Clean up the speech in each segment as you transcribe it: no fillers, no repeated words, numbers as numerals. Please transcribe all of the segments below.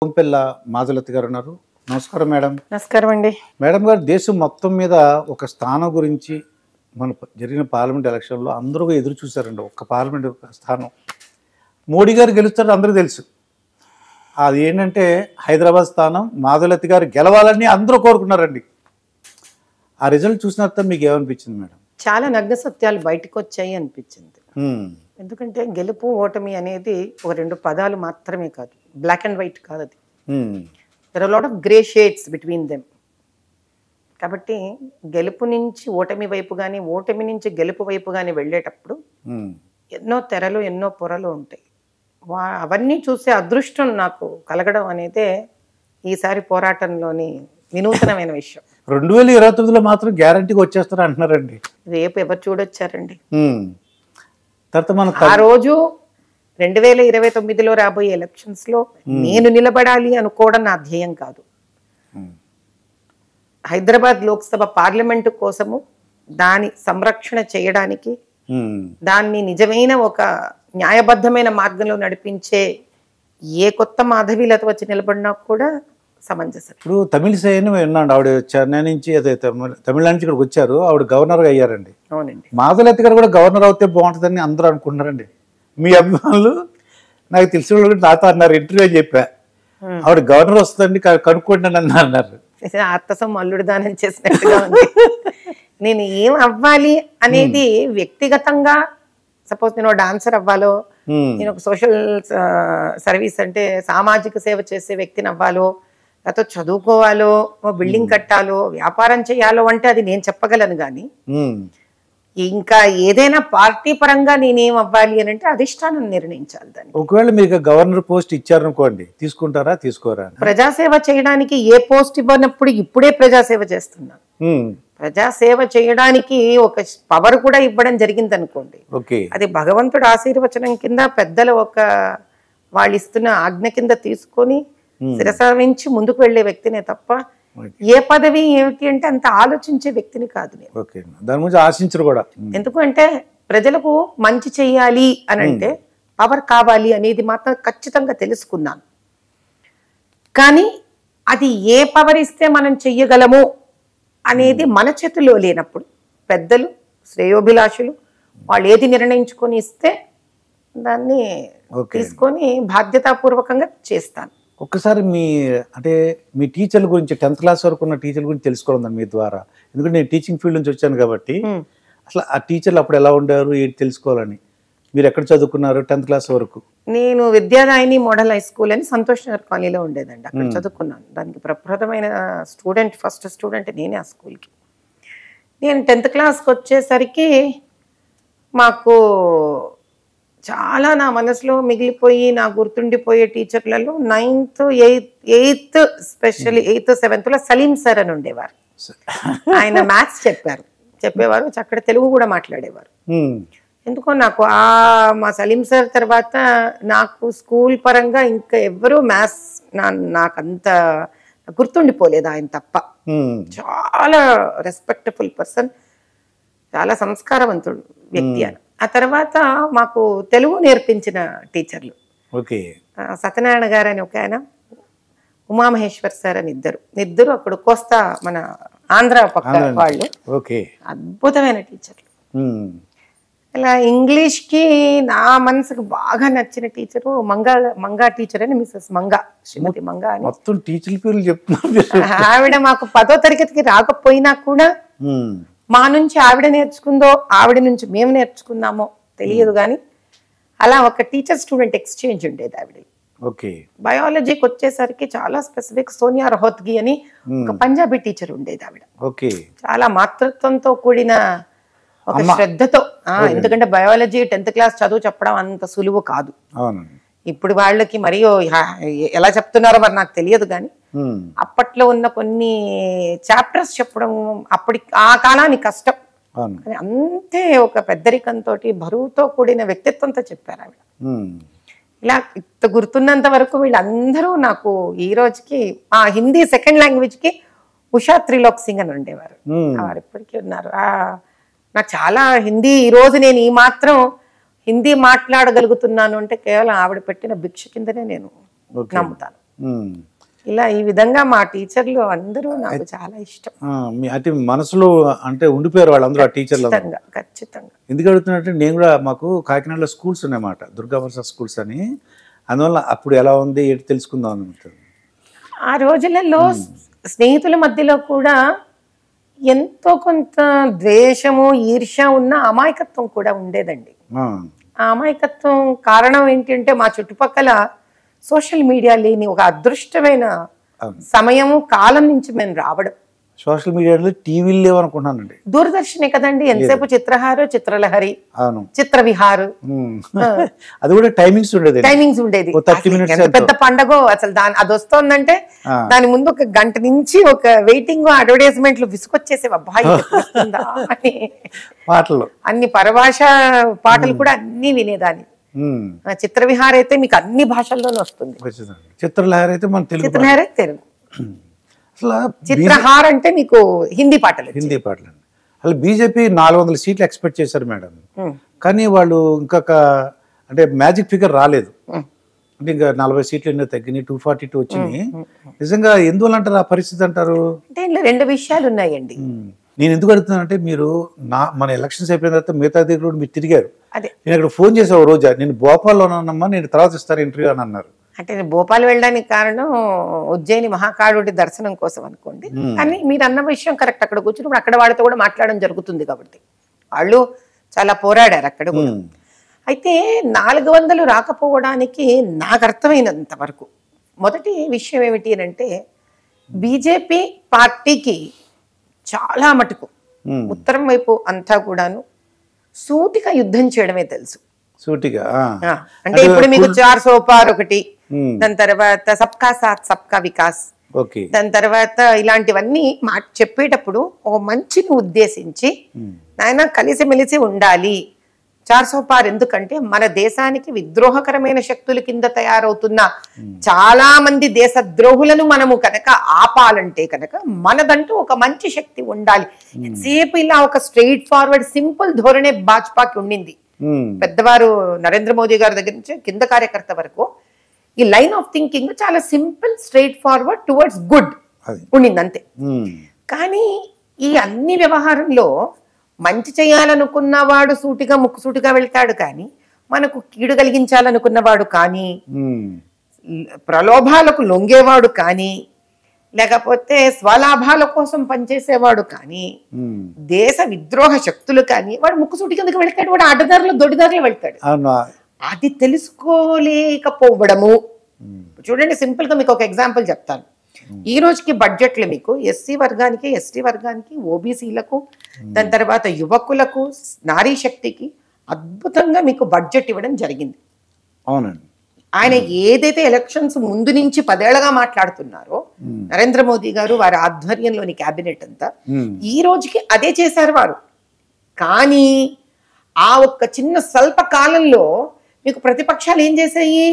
కొంపెల్ల మాధులత గారు ఉన్నారు. నమస్కారం మేడం. నమస్కారం అండి. మేడం గారు, దేశం మొత్తం మీద ఒక స్థానం గురించి మన జరిగిన పార్లమెంట్ ఎలక్షన్లో అందరూ ఎదురు చూశారండి. ఒక్క పార్లమెంట్ స్థానం మోడీ గారు గెలుస్తారు అందరికీ తెలుసు. అది ఏంటంటే హైదరాబాద్ స్థానం మాధులత గారు గెలవాలని అందరూ కోరుకున్నారండి. ఆ రిజల్ట్ చూసిన తర్వాత మీకు ఏమనిపించింది మేడం? చాలా నగ్న సత్యాలు బయటకు వచ్చాయి అనిపించింది. ఎందుకంటే గెలుపు ఓటమి అనేది ఒక రెండు పదాలు మాత్రమే కాదు, బ్లాక్ అండ్ వైట్ కాదు. అది there are lot of grey shades between them. కాబట్టి గెలుపు నుంచి ఓటమి వైపు కానీ ఓటమి నుంచి గెలుపు వైపు కానీ వెళ్ళేటప్పుడు ఎన్నో తెరలు ఎన్నో పొరలు ఉంటాయి. అవన్నీ చూసే అదృష్టం నాకు కలగడం అనేది ఈసారి పోరాటంలోని వినూతనమైన విషయం. 2029లో మాత్రం గ్యారంటీగా వచ్చేస్తారు అంటున్నారండి. రేపు ఎవరు చూడొచ్చారండి. తర్వాత మన ఆ రోజు 2029లో రాబోయే ఎలక్షన్స్ లో నేను నిలబడాలి అనుకోవడం నా ధ్యేయం కాదు. హైదరాబాద్ లోక్సభ పార్లమెంటు కోసము దాని సంరక్షణ చేయడానికి, దాన్ని నిజమైన ఒక న్యాయబద్ధమైన మార్గంలో నడిపించే ఏ కొత్త మాధవీలత వచ్చి నిలబడినా కూడా సమంజసం. ఇప్పుడు తమిళిసైని విన్నాడు, ఆవిడ చెన్నై నుంచి అదే తమిళనాడు నుంచి ఇక్కడికి వచ్చారు, ఆవిడ గవర్నర్గా అయ్యారండి. అవునండి. మాధులత గారు కూడా గవర్నర్ అవుతే బాగుంటుందని అందరూ అనుకుంటున్నారండి. మీ అభిమానులు నాకు తెలిసిన వాళ్ళు నాతో అన్నారు, ఇంటర్వ్యూ చెప్పా, ఆవిడ గవర్నర్ వస్తుందండి కనుక్కోండి అని అన్నారు. అత్తసం అల్లుడు దానం చేసినట్టుగా ఉంది. నేను ఏం అవ్వాలి అనేది వ్యక్తిగతంగా, సపోజ్ నేను డాన్సర్ అవ్వాలో, నేను ఒక సోషల్ సర్వీస్ అంటే సామాజిక సేవ చేసే వ్యక్తిని అవ్వాలో, లేకపోతే చదువుకోవాలో, బిల్డింగ్ కట్టాలో, వ్యాపారం చేయాలో అంటే అది నేను చెప్పగలను. కానీ ఇంకా ఏదైనా పార్టీ పరంగా నేనేం అవ్వాలి అని అంటే అధిష్టానం నిర్ణయించాలి దాన్ని. ఒకవేళ మీకు గవర్నర్ పోస్ట్ ఇచ్చారనుకోండి, తీసుకుంటారా తీసుకోరా? ప్రజాసేవ చేయడానికి ఏ పోస్ట్ ఇవ్వనప్పుడు ఇప్పుడే ప్రజాసేవ చేస్తున్నాను. ప్రజాసేవ చేయడానికి ఒక పవర్ కూడా ఇవ్వడం జరిగింది అనుకోండి, అది భగవంతుడు ఆశీర్వచనం కింద పెద్దల ఒక వాళ్ళు ఇస్తున్న ఆజ్ఞ కింద తీసుకొని శిరసావించి ముందుకు వెళ్లే వ్యక్తినే తప్ప ఏ పదవి ఏమిటి అంటే అంత ఆలోచించే వ్యక్తిని కాదు నేను. దాని గురించి ఆశించరు కూడా. ఎందుకంటే ప్రజలకు మంచి చెయ్యాలి అని అంటే పవర్ కావాలి అనేది మాత్రం ఖచ్చితంగా తెలుసుకున్నాను. కానీ అది ఏ పవర్ ఇస్తే మనం చెయ్యగలము అనేది మన చేతుల్లో లేనప్పుడు పెద్దలు శ్రేయోభిలాషులు వాళ్ళు ఏది నిర్ణయించుకొని ఇస్తే దాన్ని తీసుకొని బాధ్యతాపూర్వకంగా చేస్తాను. ఒక్కసారి మీ టీచర్ల గురించి, 10th క్లాస్ వరకు ఉన్న టీచర్ల గురించి తెలుసుకోవాలి మీ ద్వారా. ఎందుకంటే నేను టీచింగ్ ఫీల్డ్ నుంచి వచ్చాను కాబట్టి అసలు ఆ టీచర్లు అప్పుడు ఎలా ఉండారు ఏంటి తెలుసుకోవాలని. మీరు ఎక్కడ చదువుకున్నారు 10th క్లాస్ వరకు? నేను విద్యాదాయిని మోడల్ హై స్కూల్ అని సంతోష్ నగర్ కాలనీలో ఉండేదండి, అక్కడ చదువుకున్నాను. దానికి ప్రప్రథమైన స్టూడెంట్, ఫస్ట్ స్టూడెంట్ నేనే ఆ స్కూల్కి. నేను 10th క్లాస్కి వచ్చేసరికి మాకు చాలా నా మనసులో మిగిలిపోయి నా గుర్తుండిపోయే టీచర్లలో 9th 8th specially 8th 7th Salim sir అని ఉండేవారు. ఆయన మ్యాథ్స్ చెప్పేవారు, చక్కటి తెలుగు కూడా మాట్లాడేవారు. ఎందుకో నాకు మా సలీం సార్ తర్వాత నాకు స్కూల్ పరంగా ఇంకా ఎవరు మ్యాథ్స్ నాకంత గుర్తుండిపోలేదు, ఆయన తప్ప. చాలా రెస్పెక్టఫుల్ పర్సన్, చాలా సంస్కారవంతుడు వ్యక్తి అని. ఆ తర్వాత మాకు తెలుగు నేర్పించిన టీచర్లు సత్యనారాయణ గారు అని ఒక ఆయన, ఉమామహేశ్వర్ సార్ అని ఇద్దరు అక్కడ కోస్తా మన ఆంధ్ర పక్క వాళ్ళు, అద్భుతమైన టీచర్లు. ఇలా ఇంగ్లీష్కి నా మనసుకు బాగా నచ్చిన టీచరు మంగా టీచర్ అని, మిస్సెస్ మంగా, శ్రీమతి మంగా అని. ఆవిడ మాకు 10వ తరగతికి రాకపోయినా కూడా మా నుంచి ఆవిడ నేర్చుకుందో ఆవిడ నుంచి మేము నేర్చుకున్నామో తెలియదు, కానీ అలా ఒక టీచర్ స్టూడెంట్ ఎక్స్చేంజ్ ఉండేది ఆవిడ. బయాలజీకి వచ్చేసరికి చాలా స్పెసిఫిక్ సోనియా రహోత్గి అని ఒక పంజాబీ టీచర్ ఉండేది ఆవిడ. చాలా మాతృత్వంతో కూడిన ఒక శ్రద్ధతో, ఎందుకంటే బయాలజీ 10th క్లాస్ చదువు చెప్పడం అంత సులువు కాదు. ఇప్పుడు వాళ్ళకి మరి ఎలా చెప్తున్నారో మరి నాకు తెలియదు, కానీ అప్పట్లో ఉన్న కొన్ని చాప్టర్స్ చెప్పడం అప్పటి ఆ కాలానికి కష్టం. అంతే ఒక పెద్దరికంతో బరువుతో కూడిన వ్యక్తిత్వంతో చెప్పారు ఆవిడ. ఇలా గుర్తున్నంత వరకు వీళ్ళందరూ నాకు ఈ రోజుకి హిందీ సెకండ్ లాంగ్వేజ్ కి ఉషా త్రిలోక్ సింగ్ అని ఉండేవారు, వారు ఇప్పటికీ ఉన్నారు. నాకు చాలా హిందీ, ఈ రోజు నేను ఈ మాత్రం హిందీ మాట్లాడగలుగుతున్నాను అంటే కేవలం ఆవిడ పెట్టిన భిక్ష కిందనే నేను నమ్ముతాను. ఇలా ఈ విధంగా మా టీచర్లు అందరూ నాకు చాలా ఇష్టం. అంటే మనసులో అంటే ఉండిపోయారు వాళ్ళందరూ ఆ టీచర్లు. ఖచ్చితంగా. ఎందుకు అడుగుతున్నట్టే నేను కూడా మాకు కాకినాడలో స్కూల్స్ ఉన్నాయన్నమాట, దుర్గావర్స స్కూల్స్ అని. అందువల్ల అప్పుడు ఎలా ఉంది ఏంటి తెలుసుకుందాం అనుకుంటుంది. ఆ రోజులలో స్నేహితుల మధ్యలో కూడా ఎంతో కొంత ద్వేషము ఈర్ష్య ఉన్న అమాయకత్వం కూడా ఉండేదండి. ఆ అమాయకత్వం కారణం ఏంటంటే మా చుట్టుపక్కల సోషల్ మీడియా లేని ఒక అదృష్టమైన సమయము కాలం నుంచి మేము రావడం. సోషల్ మీడియాలో టీవీలు లేవనుకుంటున్నానండి. దూరదర్శనే కదండి ఎంతసేపు చిత్రహారు, చిత్రలహరి, చిత్రవిహారు, అది కూడా టైమింగ్స్ ఉండేది. పెద్ద పండగ అసలు అది వస్తోందంటే దాని ముందు ఒక గంట నుంచి ఒక వెయిటింగ్ అడ్వర్టైజ్మెంట్లు విసుకొచ్చేసేవి. అబ్బాయి అని పాటలు అన్ని పరభాష పాటలు కూడా అన్ని వినేదాన్ని. చిత్రవిహార్ అయితే మీకు అన్ని భాషల్లోనూ వస్తుంది. చిత్రలహరి అయితే మన తెలుగు. అసలు చిత్రహార్ అంటే మీకు హిందీ పాటలు. అసలు బీజేపీ 400 సీట్లు ఎక్స్పెక్ట్ చేశారు మేడం, కానీ వాళ్ళు ఇంకొక అంటే మ్యాజిక్ ఫిగర్ రాలేదు. అంటే ఇంకా 40 సీట్లు ఎన్నో తగ్గినాయి, 242 వచ్చినాయి. నిజంగా ఎందువల్ల అంటారు ఆ పరిస్థితి అంటారు? అంటే ఇందులో 2 విషయాలు ఉన్నాయండి. నేను ఎందుకు అడుగుతున్నానంటే మీరు మన ఎలక్షన్స్ అయిపోయిన తర్వాత మిగతా దగ్గర మీరు తిరిగారు. నేను అక్కడ ఫోన్ చేసా ఓ రోజు, నేను భోపాల్లో ఉన్నానమ్మా, నేను తర్వాత ఇస్తాను ఇంటర్వ్యూ అని అన్నారు. అంటే భోపాల్ వెళ్ళడానికి కారణం ఉజ్జయిని మహాకాళుడి దర్శనం కోసం అనుకోండి. కానీ మీరు అన్న విషయం కరెక్ట్. అక్కడ కూర్చున్నప్పుడు అక్కడ వాళ్ళతో కూడా మాట్లాడడం జరుగుతుంది కాబట్టి వాళ్ళు చాలా పోరాడారు అక్కడ కూడా. అయితే 400 రాకపోవడానికి నాకు అర్థమైనంత వరకు మొదటి విషయం ఏమిటి అంటే బీజేపీ పార్టీకి చాలా మటుకు ఉత్తరం వైపు అంతా కూడాను సూటిగా యుద్ధం చేయడమే తెలుసు. సూటిగా అంటే ఇప్పుడు మీకు 400 పార్ ఒకటి, దాని తర్వాత సబ్కా సాత్ సబ్కా వికాస్, దాని తర్వాత ఇలాంటివన్నీ చెప్పేటప్పుడు ఒక మంచిని ఉద్దేశించి నాయన కలిసిమెలిసి ఉండాలి. 400 పార్ ఎందుకంటే మన దేశానికి విద్రోహకరమైన శక్తుల కింద తయారవుతున్న చాలా మంది దేశద్రోహులను మనము కనుక ఆపాలంటే కనుక మనదంటూ ఒక మంచి శక్తి ఉండాలి. సేపు ఇలా ఒక స్ట్రెయిట్ ఫార్వర్డ్ సింపుల్ ధోరణే భాజపాకి ఉండింది. పెద్దవారు నరేంద్ర మోదీ గారి దగ్గర నుంచి కింద కార్యకర్త వరకు ఈ లైన్ ఆఫ్ థింకింగ్ చాలా simple straight forward towards good ఉండింది అంతే. కానీ ఈ అన్ని వ్యవహారంలో మంచి చేయాలనుకున్నవాడు సూటిగా ముక్కుసూటిగా వెళ్తాడు, కానీ మనకు కీడు కలిగించాలనుకున్నవాడు కానీ, ప్రలోభాలకు లొంగేవాడు కానీ, లేకపోతే స్వలాభాల కోసం పనిచేసేవాడు కానీ, దేశ విద్రోహ శక్తులు కానీ వాడు ముక్కుసూటి కిందకి వెళ్తాడు, వాడు అడ్డదారులు దొడ్డిదారులు వెళ్తాడు. అది తెలుసుకోలేకపోవడము. చూడండి, సింపుల్ గా మీకు ఒక ఎగ్జాంపుల్ చెప్తాను. ఈ రోజుకి బడ్జెట్లు మీకు ఎస్సీ వర్గానికి, ఎస్టీ వర్గానికి, ఓబీసీలకు, దాని తర్వాత యువకులకు, నారీ శక్తికి అద్భుతంగా మీకు బడ్జెట్ ఇవ్వడం జరిగింది. అవునండి. ఆయన ఏదైతే ఎలక్షన్స్ ముందు నుంచి 10 ఏళ్లుగా మాట్లాడుతున్నారో నరేంద్ర మోదీ గారు వారి ఆధ్వర్యంలోని క్యాబినెట్ అంతా ఈ రోజుకి అదే చేశారు వారు. కానీ ఆ ఒక్క చిన్న స్వల్ప కాలంలో మీకు ప్రతిపక్షాలు ఏం చేశాయి?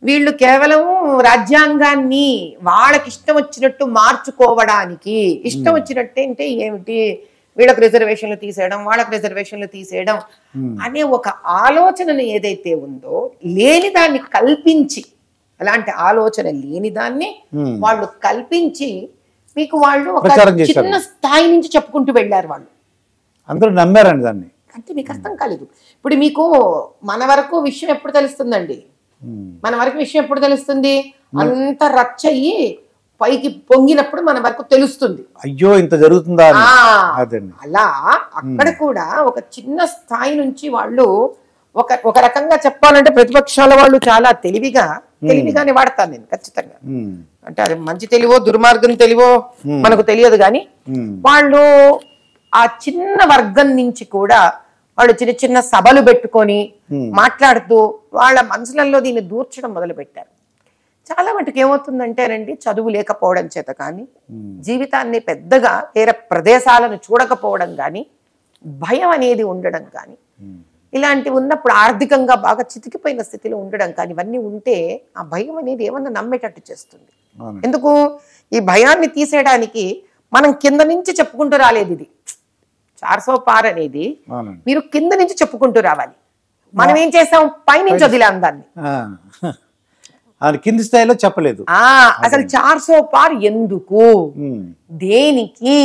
వీళ్ళు కేవలం రాజ్యాంగాన్ని వాళ్ళకి ఇష్టం వచ్చినట్టు మార్చుకోవడానికి, ఇష్టం వచ్చినట్టు అంటే ఏమిటి, వీళ్ళకి రిజర్వేషన్లు తీసేయడం, వాళ్ళకి రిజర్వేషన్లు తీసేయడం అనే ఒక ఆలోచనను ఏదైతే ఉందో, లేని దాన్ని కల్పించి, అలాంటి ఆలోచన లేని దాన్ని వాళ్ళు కల్పించి మీకు వాళ్ళు ఒక చిన్న స్థాయి నుంచి చెప్పుకుంటూ వెళ్ళారు. వాళ్ళు అందరూ నమ్మారండి దాన్ని. అంటే మీకు అర్థం కాలేదు. ఇప్పుడు మీకు మన వరకు విషయం ఎప్పుడు తెలుస్తుందండి? మన వరకు విషయం ఎప్పుడు తెలుస్తుంది? అంత రచ్చయ్యి పైకి పొంగినప్పుడు మన వరకు తెలుస్తుంది. అయ్యో ఇంత జరుగుతుందా. అలా అక్కడ కూడా ఒక చిన్న స్థాయి నుంచి వాళ్ళు ఒక రకంగా చెప్పాలంటే ప్రతిపక్షాల వాళ్ళు చాలా తెలివిగానే వాడతాను నేను ఖచ్చితంగా. అంటే అది మంచి తెలివో దుర్మార్గం తెలివో మనకు తెలియదు, కానీ వాళ్ళు ఆ చిన్న వర్గం నుంచి కూడా వాళ్ళు చిన్న చిన్న సభలు పెట్టుకొని మాట్లాడుతూ వాళ్ళ మనసులలో దీన్ని దూర్చడం మొదలు పెట్టారు. చాలా మటుకు ఏమవుతుందంటేనండి, చదువు లేకపోవడం చేత కానీ, జీవితాన్ని పెద్దగా వేరే ప్రదేశాలను చూడకపోవడం కానీ, భయం అనేది ఉండడం కానీ, ఇలాంటివి ఉన్నప్పుడు ఆర్థికంగా బాగా చితికిపోయిన స్థితిలో ఉండడం కానీ, ఇవన్నీ ఉంటే ఆ భయం అనేది ఏమన్నా నమ్మేటట్టు చేస్తుంది. ఎందుకు? ఈ భయాన్ని తీసేయడానికి మనం కింద నుంచి చెప్పుకుంటూ రాలేదు. ఇది 400 పార్ అనేది మీరు కింద నుంచి చెప్పుకుంటూ రావాలి. మనం ఏం చేసాం? పైనుంచి వదిలాం దాన్ని. ఆయన కింది స్థాయిలో చెప్పలేదు. అసలు 400 పార్ ఎందుకు, దేనికి,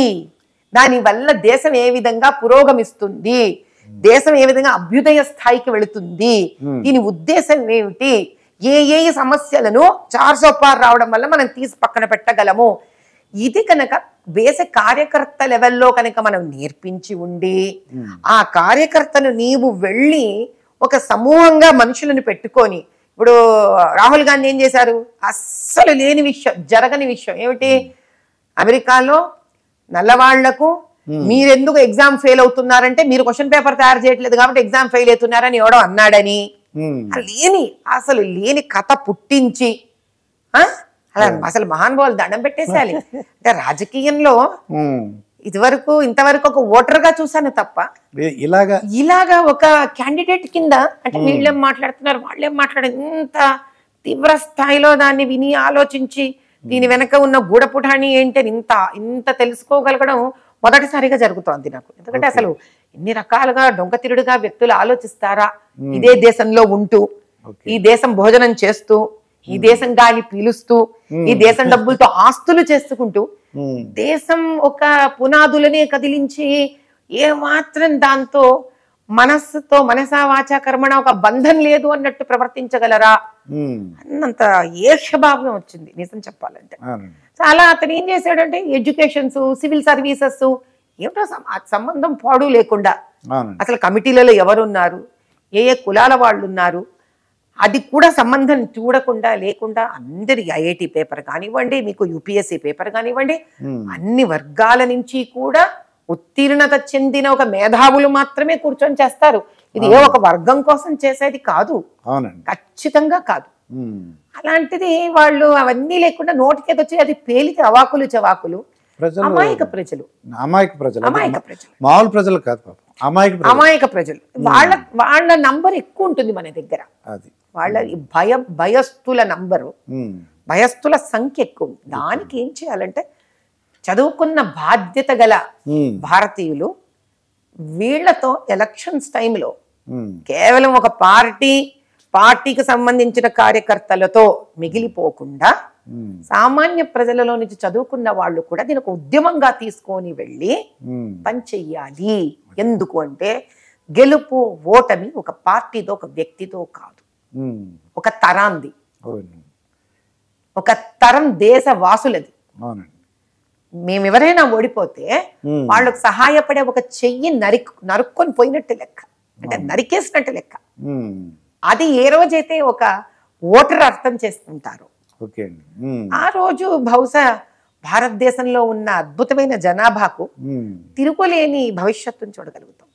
దాని వల్ల దేశం ఏ విధంగా పురోగమిస్తుంది, దేశం ఏ విధంగా అభ్యుదయ స్థాయికి వెళుతుంది, దీని ఉద్దేశం ఏమిటి, ఏ సమస్యలను 400 పార్ రావడం వల్ల మనం తీసి పక్కన పెట్టగలము, ఇది కనుక బేసిక్ కార్యకర్త లెవెల్లో కనుక మనం నేర్పించి ఉండి ఆ కార్యకర్తను నీవు వెళ్ళి ఒక సమూహంగా మనుషులను పెట్టుకొని, ఇప్పుడు రాహుల్ గాంధీ ఏం చేశారు, అస్సలు లేని విషయం, జరగని విషయం ఏమిటి, అమెరికాలో నల్లవాళ్లకు మీరెందుకు ఎగ్జామ్ ఫెయిల్ అవుతున్నారంటే మీరు క్వశ్చన్ పేపర్ తయారు చేయట్లేదు కాబట్టి ఎగ్జామ్ ఫెయిల్ అవుతున్నారని ఎవడో అన్నాడని, అసలు లేని కథ పుట్టించి అసలు మహానుభావులు దండం పెట్టేసేయాలి. అంటే రాజకీయంలో ఇంతవరకు ఒక ఓటర్ గా చూసాను తప్ప ఇలాగా ఒక క్యాండిడేట్ కింద అంటే వీళ్ళేం మాట్లాడుతున్నారు వాళ్ళేం మాట్లాడారు ఇంత తీవ్ర స్థాయిలో దాన్ని విని ఆలోచించి దీని వెనక ఉన్న గూఢపుటాణి ఏంటి అని ఇంత తెలుసుకోగలగడం మొదటిసారిగా జరుగుతోంది నాకు. ఎందుకంటే అసలు ఎన్ని రకాలుగా డొంకతిరుడుగా వ్యక్తులు ఆలోచిస్తారా, ఇదే దేశంలో ఉంటూ, ఈ దేశం భోజనం చేస్తూ, ఈ దేశం గాలి పీలుస్తూ, ఈ దేశం డబ్బులతో ఆస్తులు చేసుకుంటూ, దేశం ఒక పునాదులనే కదిలించి ఏ మాత్రం దాంతో మనసా వాచా కర్మణ ఒక బంధం లేదు అన్నట్టు ప్రవర్తించగలరా అన్నంత ఏషభావం వచ్చింది నిజం చెప్పాలంటే. చాలా అతను ఏం చేశాడంటే ఎడ్యుకేషన్స్, సివిల్ సర్వీసెస్ ఏమిటో సంబంధం పాడు లేకుండా అసలు కమిటీలలో ఎవరున్నారు, ఏ కులాల వాళ్ళు ఉన్నారు, అది కూడా సంబంధం చూడకుండా లేకుండా అందరి ఐఐటి పేపర్ కానివ్వండి, మీకు యూపీఎస్సీ పేపర్ కానివ్వండి, అన్ని వర్గాల నుంచి కూడా ఉత్తీర్ణత చెందిన ఒక మేధావులు మాత్రమే కూర్చొని చేస్తారు. ఇది ఏ ఒక వర్గం కోసం చేసేది కాదు, ఖచ్చితంగా కాదు. అలాంటిది వాళ్ళు అవన్నీ లేకుండా నోటికేదొచ్చి అది పేలితే అవాకులు చవాకులు. అమాయక ప్రజలు మామూలు ప్రజలు కాదు, అమాయక ప్రజలు. వాళ్ళ నంబర్ ఎక్కువ ఉంటుంది మన దగ్గర, వాళ్ళ భయస్థుల నంబరు, భయస్థుల సంఖ్య ఎక్కువ. దానికి ఏం చేయాలంటే చదువుకున్న బాధ్యత గల భారతీయులు వీళ్లతో ఎలక్షన్స్ టైంలో కేవలం ఒక పార్టీకి సంబంధించిన కార్యకర్తలతో మిగిలిపోకుండా సామాన్య ప్రజలలో నుంచి చదువుకున్న వాళ్ళు కూడా దీని ఒక ఉద్యమంగా తీసుకొని వెళ్ళి పనిచెయ్యాలి. ఎందుకు అంటే గెలుపు ఓటమి ఒక పార్టీతో ఒక వ్యక్తితో కాదు, ఒక తరాంది, ఒక తరం దేశ వాసులది. మేమెవరైనా ఓడిపోతే వాళ్ళకు సహాయపడే ఒక చెయ్యి నరుక్కొని పోయినట్టు లెక్క, అంటే నరికేసినట్టు లెక్క. అది ఏ రోజైతే ఒక ఓటర్ అర్థం చేసుకుంటారో ఆ రోజు బహుశా భారతదేశంలో ఉన్న అద్భుతమైన జనాభాకు తిరుగులేని భవిష్యత్తును చూడగలుగుతాం.